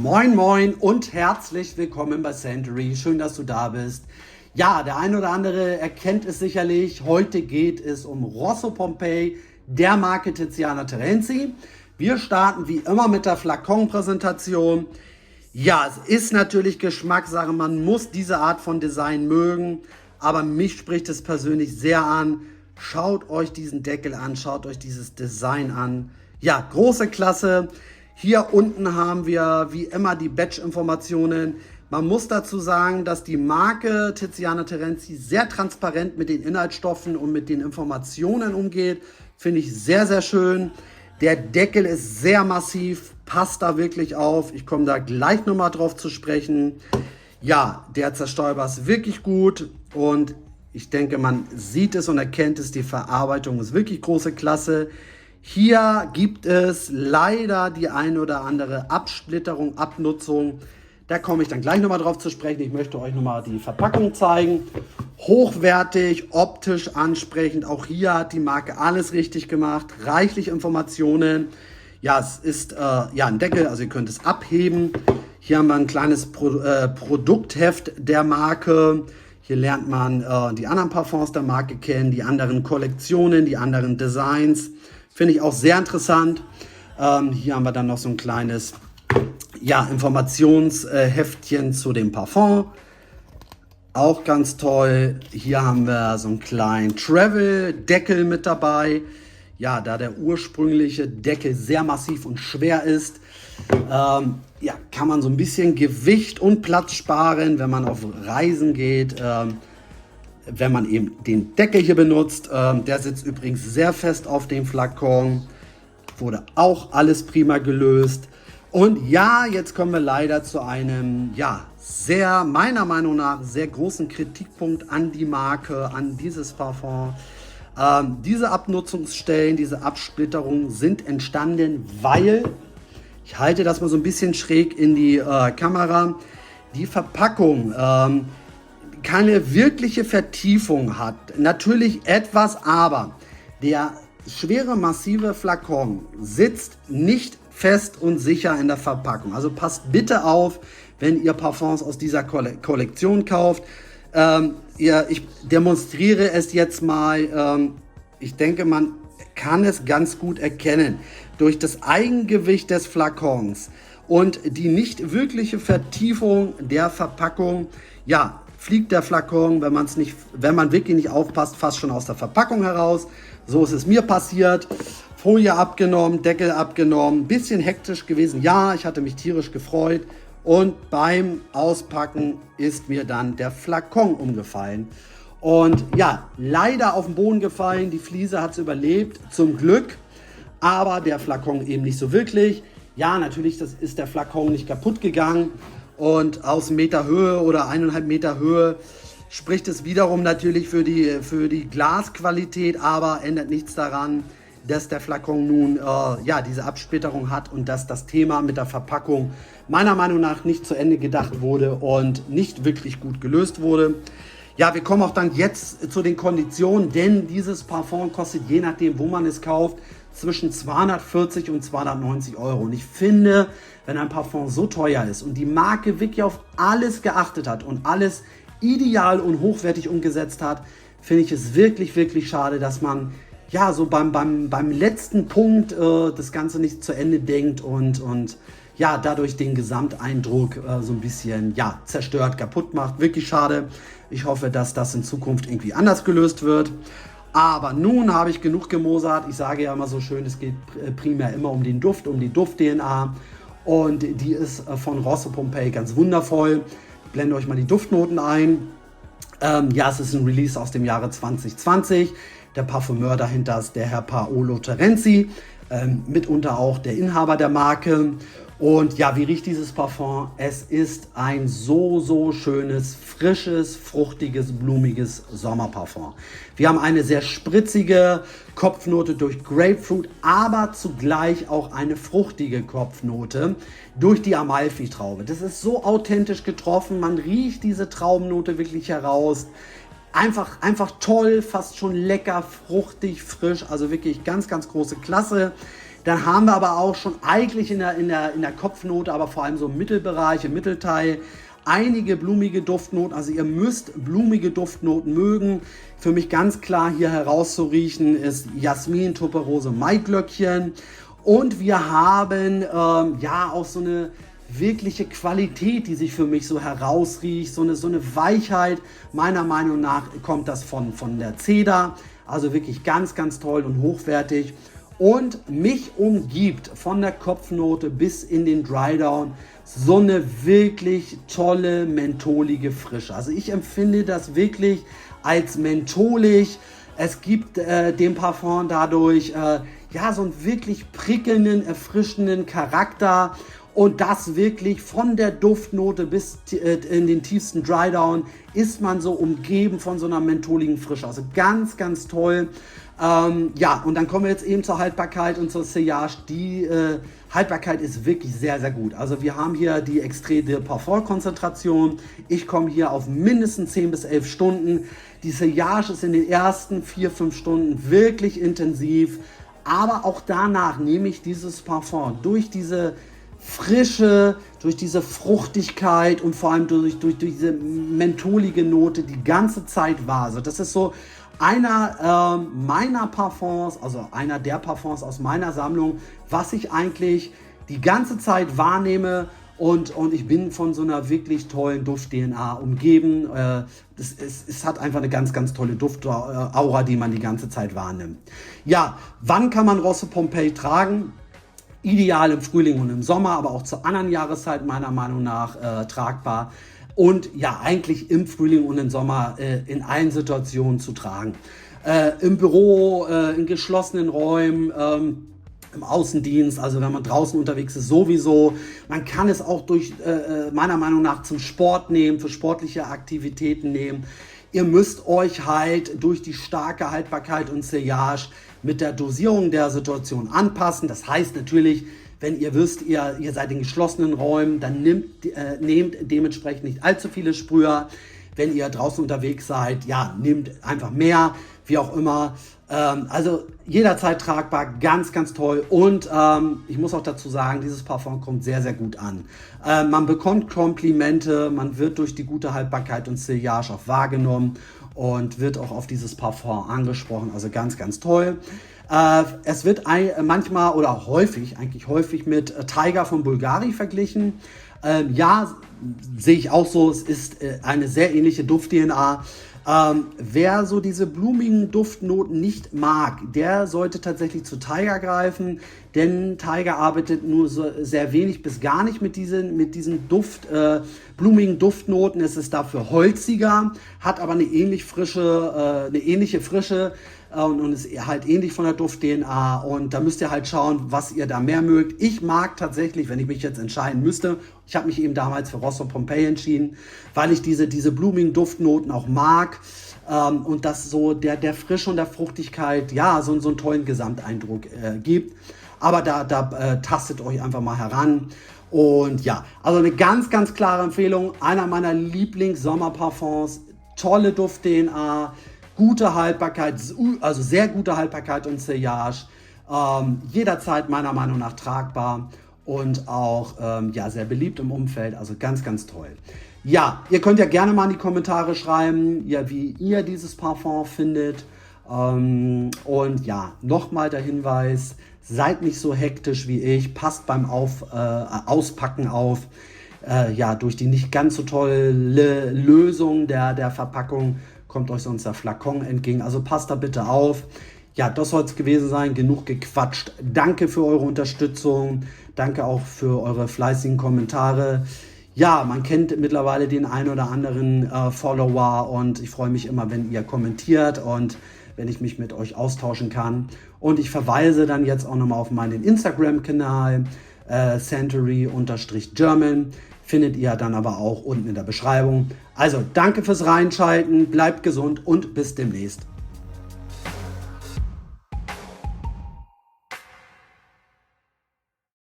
Moin Moin und herzlich willkommen bei Century. Schön, dass du da bist. Ja, der ein oder andere erkennt es sicherlich. Heute geht es um Rosso Pompeii, der Marke Tiziana Terenzi. Wir starten wie immer mit der Flakon-Präsentation. Ja, es ist natürlich Geschmackssache. Man muss diese Art von Design mögen. Aber mich spricht es persönlich sehr an. Schaut euch diesen Deckel an, schaut euch dieses Design an. Ja, große Klasse. Hier unten haben wir wie immer die Batch-Informationen. Man muss dazu sagen, dass die Marke Tiziana Terenzi sehr transparent mit den Inhaltsstoffen und mit den Informationen umgeht. Finde ich sehr, sehr schön. Der Deckel ist sehr massiv, passt da wirklich auf. Ich komme da gleich nochmal drauf zu sprechen. Ja, der Zerstäuber ist wirklich gut und ich denke, man sieht es und erkennt es. Die Verarbeitung ist wirklich große Klasse. Hier gibt es leider die eine oder andere Absplitterung, Abnutzung. Da komme ich dann gleich nochmal drauf zu sprechen. Ich möchte euch nochmal die Verpackung zeigen. Hochwertig, optisch ansprechend. Auch hier hat die Marke alles richtig gemacht. Reichlich Informationen. Ja, es ist ein Deckel, also ihr könnt es abheben. Hier haben wir ein kleines Produktheft der Marke. Hier lernt man die anderen Parfums der Marke kennen, die anderen Kollektionen, die anderen Designs. Finde ich auch sehr interessant. Hier haben wir dann noch so ein kleines Informationsheftchen zu dem Parfum. Auch ganz toll. Hier haben wir so einen kleinen Travel-Deckel mit dabei. Ja, da der ursprüngliche Deckel sehr massiv und schwer ist, kann man so ein bisschen Gewicht und Platz sparen, wenn man auf Reisen geht. Wenn man eben den Deckel hier benutzt. Der sitzt übrigens sehr fest auf dem Flakon. Wurde auch alles prima gelöst. Und ja, jetzt kommen wir leider zu einem, meiner Meinung nach, sehr großen Kritikpunkt an die Marke, an dieses Parfum. Diese Abnutzungsstellen, diese Absplitterungen sind entstanden, weil, ich halte das mal so ein bisschen schräg in die Kamera, die Verpackung keine wirkliche Vertiefung hat. Natürlich etwas, aber der schwere, massive Flakon sitzt nicht fest und sicher in der Verpackung. Also passt bitte auf, wenn ihr Parfums aus dieser Kollektion kauft. Ich demonstriere es jetzt mal. Ich denke, man kann es ganz gut erkennen. Durch das Eigengewicht des Flakons und die nicht wirkliche Vertiefung der Verpackung, fliegt der Flakon, wenn man wirklich nicht aufpasst, fast schon aus der Verpackung heraus. So ist es mir passiert. Folie abgenommen, Deckel abgenommen, bisschen hektisch gewesen. Ja, ich hatte mich tierisch gefreut und beim Auspacken ist mir dann der Flakon umgefallen. Und leider auf den Boden gefallen. Die Fliese hat es überlebt, zum Glück, aber der Flakon eben nicht so wirklich. Ja, natürlich ist der Flakon nicht kaputt gegangen. Und aus 1 Meter Höhe oder 1,5 Meter Höhe spricht es wiederum natürlich für die Glasqualität, aber ändert nichts daran, dass der Flakon nun diese Absplitterung hat und dass das Thema mit der Verpackung meiner Meinung nach nicht zu Ende gedacht wurde und nicht wirklich gut gelöst wurde. Ja, wir kommen auch dann jetzt zu den Konditionen, denn dieses Parfum kostet, je nachdem, wo man es kauft, zwischen 240 und 290 Euro. Und ich finde, wenn ein Parfum so teuer ist und die Marke wirklich auf alles geachtet hat und alles ideal und hochwertig umgesetzt hat, finde ich es wirklich, wirklich schade, dass man so beim letzten Punkt das Ganze nicht zu Ende denkt und dadurch den Gesamteindruck so ein bisschen zerstört, kaputt macht. Wirklich schade. Ich hoffe, dass das in Zukunft irgendwie anders gelöst wird. Aber nun habe ich genug gemosert. Ich sage ja immer so schön, es geht primär immer um den Duft, um die Duft-DNA. Und die ist von Rosso Pompeii ganz wundervoll. Ich blende euch mal die Duftnoten ein. Es ist ein Release aus dem Jahre 2020. Der Parfümeur dahinter ist der Herr Paolo Terenzi, mitunter auch der Inhaber der Marke. Und wie riecht dieses Parfum? Es ist ein so schönes, frisches, fruchtiges, blumiges Sommerparfum. Wir haben eine sehr spritzige Kopfnote durch Grapefruit, aber zugleich auch eine fruchtige Kopfnote durch die Amalfi-Traube. Das ist so authentisch getroffen, man riecht diese Traubennote wirklich heraus. Einfach toll, fast schon lecker, fruchtig, frisch, also wirklich ganz, ganz große Klasse. Dann haben wir aber auch schon eigentlich in der Kopfnote, aber vor allem so im Mittelbereich, im Mittelteil, einige blumige Duftnoten. Also ihr müsst blumige Duftnoten mögen. Für mich ganz klar hier herauszuriechen ist Jasmin, Tuberose, Maiglöckchen. Und wir haben ja auch so eine wirkliche Qualität, die sich für mich so herausriecht, so eine Weichheit. Meiner Meinung nach kommt das von der Zeder, also wirklich ganz, ganz toll und hochwertig. Und mich umgibt von der Kopfnote bis in den Drydown so eine wirklich tolle mentholige Frische. Also ich empfinde das wirklich als mentholig. Es gibt dem Parfum dadurch ja so einen wirklich prickelnden, erfrischenden Charakter. Und das wirklich von der Duftnote bis in den tiefsten Drydown ist man so umgeben von so einer mentholigen Frische. Also ganz, ganz toll. Ja, und dann kommen wir jetzt eben zur Haltbarkeit und zur Sillage. Die Haltbarkeit ist wirklich sehr, sehr gut. Also wir haben hier die Extrait de Parfum Konzentration. Ich komme hier auf mindestens 10 bis 11 Stunden. Die Sillage ist in den ersten 4-5 Stunden wirklich intensiv. Aber auch danach nehme ich dieses Parfum durch diese Frische, durch diese Fruchtigkeit und vor allem durch diese mentholige Note die ganze Zeit wahr. Also das ist so einer meiner Parfums, also einer der Parfums aus meiner Sammlung, was ich eigentlich die ganze Zeit wahrnehme und ich bin von so einer wirklich tollen Duft-DNA umgeben. Es hat einfach eine ganz, ganz tolle Duftaura, die man die ganze Zeit wahrnimmt. Ja, wann kann man Rosso Pompeii tragen? Ideal im Frühling und im Sommer, aber auch zur anderen Jahreszeit meiner Meinung nach tragbar. Und ja, eigentlich im Frühling und im Sommer in allen Situationen zu tragen. Im Büro, in geschlossenen Räumen, im Außendienst, also wenn man draußen unterwegs ist, sowieso. Man kann es auch durch, meiner Meinung nach, zum Sport nehmen, für sportliche Aktivitäten nehmen. Ihr müsst euch halt durch die starke Haltbarkeit und Sillage mit der Dosierung der Situation anpassen. Das heißt natürlich, wenn ihr wisst, ihr seid in geschlossenen Räumen, dann nehmt dementsprechend nicht allzu viele Sprüher. Wenn ihr draußen unterwegs seid, ja, nehmt einfach mehr, wie auch immer. Also jederzeit tragbar, ganz, ganz toll. Und ich muss auch dazu sagen, dieses Parfum kommt sehr, sehr gut an. Man bekommt Komplimente, man wird durch die gute Haltbarkeit und Sillage auch wahrgenommen und wird auch auf dieses Parfum angesprochen. Also ganz, ganz toll. Es wird manchmal oder häufig, eigentlich häufig mit Tiger von Bulgari verglichen. Ja, sehe ich auch so. Es ist eine sehr ähnliche Duft-DNA. Wer so diese blumigen Duftnoten nicht mag, der sollte tatsächlich zu Tiger greifen, denn Tiger arbeitet nur so sehr wenig bis gar nicht mit diesen blumigen Duftnoten. Es ist dafür holziger, hat aber eine ähnliche Frische und ist halt ähnlich von der Duft-DNA. Und da müsst ihr halt schauen, was ihr da mehr mögt. Ich mag tatsächlich, wenn ich mich jetzt entscheiden müsste, ich habe mich eben damals für Rosso Pompeii entschieden, weil ich diese blumigen Duftnoten auch mag und das so der Frische und der Fruchtigkeit, ja, so einen tollen Gesamteindruck gibt. Aber da tastet euch einfach mal heran. Und ja, also eine ganz, ganz klare Empfehlung. Einer meiner Lieblings-Sommerparfums. Tolle Duft-DNA, gute Haltbarkeit, also sehr gute Haltbarkeit und Sillage. Jederzeit meiner Meinung nach tragbar und auch ja, sehr beliebt im Umfeld. Also ganz, ganz toll. Ja, ihr könnt ja gerne mal in die Kommentare schreiben, ja, wie ihr dieses Parfum findet. Und ja, nochmal der Hinweis, seid nicht so hektisch wie ich, passt beim Auspacken auf. Ja, durch die nicht ganz so tolle Lösung der Verpackung kommt euch sonst der Flakon entgegen. Also passt da bitte auf. Ja, das soll es gewesen sein. Genug gequatscht. Danke für eure Unterstützung. Danke auch für eure fleißigen Kommentare. Ja, man kennt mittlerweile den einen oder anderen Follower und ich freue mich immer, wenn ihr kommentiert und wenn ich mich mit euch austauschen kann. Und ich verweise dann jetzt auch nochmal auf meinen Instagram-Kanal Santory_German. Findet ihr dann aber auch unten in der Beschreibung. Also danke fürs Reinschalten, bleibt gesund und bis demnächst.